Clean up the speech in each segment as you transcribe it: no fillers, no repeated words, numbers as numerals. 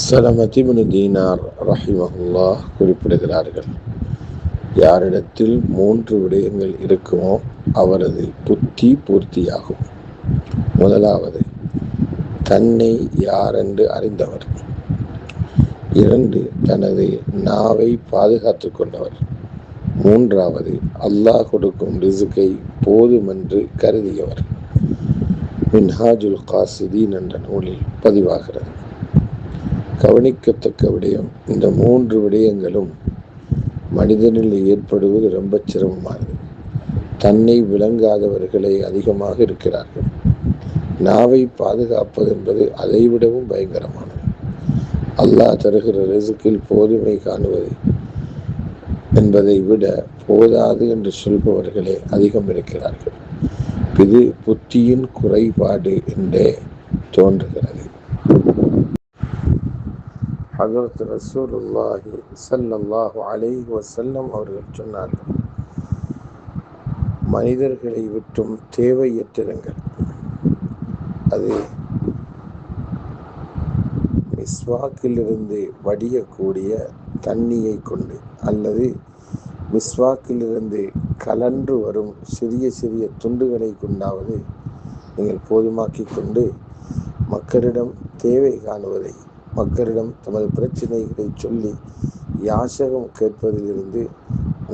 சலமத் இப்னு தீனார் ரஹிமஹுல்லாஹ் குறிப்பிடுகிறார்கள், யாரிடத்தில் 3 விடயங்கள் இருக்குமோ அவரது புத்தி பூர்த்தியாகும். முதலாவது, தன்னை யாரென்று அறிந்தவர். 2, தனது நாவை பாதுகாத்துக் கொண்டவர். 3வது, அல்லாஹ் கொடுக்கும் ரிஸ்கை போதுமென்று கருதியவர். மின்ஹாஜுல் காசிதீன் என்ற நூலில் பதிவாகிறது. கவனிக்கத்தக்க விடயம், இந்த 3 விடயங்களும் மனிதனில் ஏற்படுவது ரொம்ப சிரமமானது. தன்னை விளங்காதவர்களே அதிகமாக இருக்கிறார்கள். நாவை பாதுகாப்பது என்பது அதைவிடவும் பயங்கரமானது. அல்லாஹ் தருகிற ரிஸ்கில் போதுமை காணுவது என்பதை விட போதாது என்று சொல்பவர்களே அதிகம் இருக்கிறார்கள். இது புத்தியின் குறைபாடு என்றே தோன்றுகிறது. ஹஜ்ரத் ரசூலுல்லாஹி ஸல்லல்லாஹு அலைஹி வஸல்லம் அவர்கள் சொன்னார்கள், மனிதர்களை விட்டும் தேவையற்றிருங்கள். அது மிஸ்வாக்கிலிருந்து வடியக்கூடிய தண்ணியை கொண்டு அல்லது மிஸ்வாக்கிலிருந்து கலன்று வரும் சிறிய சிறிய துண்டுகளை கொண்டாவது நீங்கள் போதுமாக்கிக் கொண்டு மக்களிடம் தேவை காணுவதை, மக்களிடம் தமது பிரச்சனைகளை சொல்லி யாசகம் கேட்பதிலிருந்து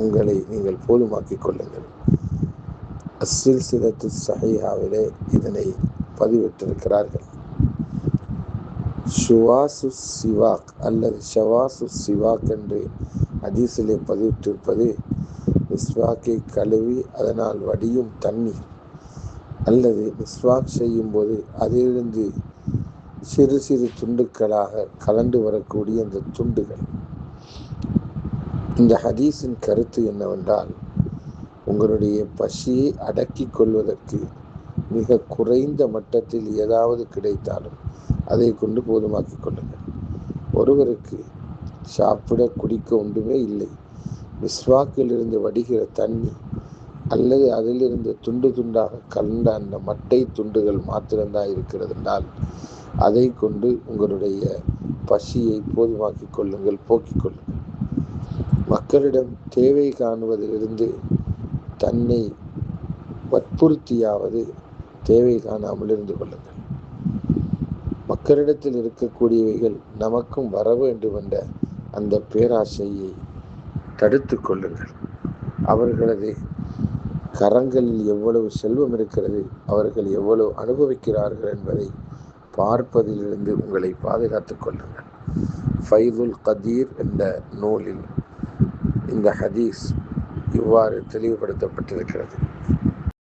உங்களை நீங்கள் போதுமாக்கிக் கொள்ளுங்கள். அஸ்ஸில்சிலத்து ஸஹீஹாவிலே இதனை பதிவிட்டிருக்கிறார்கள். ஷுவாசு சிவாக் அல்லது ஷவாசு சிவாக் என்று ஹதீஸிலே பதிவிட்டிருப்பது மிஸ்வாக்கை கழுவி அதனால் வடியும் தண்ணீர் அல்லது மிஸ்வாக் செய்யும் போது அதிலிருந்து சிறு சிறு துண்டுகளாக கலந்து வரக்கூடிய இந்த துண்டுகள். இந்த ஹதீஸின் கருத்து என்னவென்றால், உங்களுடைய பசியை அடக்கிக் கொள்வதற்கு மிக குறைந்த மட்டத்தில் ஏதாவது கிடைத்தாலும் அதை கொண்டு போதுமாக்கிக் கொள்ளுங்கள். ஒருவருக்கு சாப்பிட குடிக்க ஒன்றுமே இல்லை, மிஸ்வாக்கில் இருந்து வடிகிற தண்ணி அல்லது அதிலிருந்து துண்டு துண்டாக கலந்த அந்த மட்டை துண்டுகள் மாத்திரம்தான் இருக்கிறது என்றால் அதை கொண்டு உங்களுடைய பசியை போதுமாக்கிக் கொள்ளுங்கள், போக்கிக் கொள்ளுங்கள். மக்களிடம் தேவை காணுவதிலிருந்து தன்னை வற்புறுத்தியாவது தேவை காணாமல் இருந்து கொள்ளுங்கள். மக்களிடத்தில் இருக்கக்கூடியவைகள் நமக்கும் வர வேண்டும் என்ற அந்த பேராசையை தடுத்து கொள்ளுங்கள். அவர்களது கரங்களில் எவ்வளவு செல்வம் இருக்கிறது, அவர்கள் எவ்வளவு அனுபவிக்கிறார்கள் என்பதை பார்ப்பதிலிருந்து உங்களை பாதுகாத்துக் கொள்ளுங்கள். ஃபைதுல் கதீர் என்ற நூலில் இந்த ஹதீஸ் இவ்வாறு தெளிவுபடுத்தப்பட்டிருக்கிறது.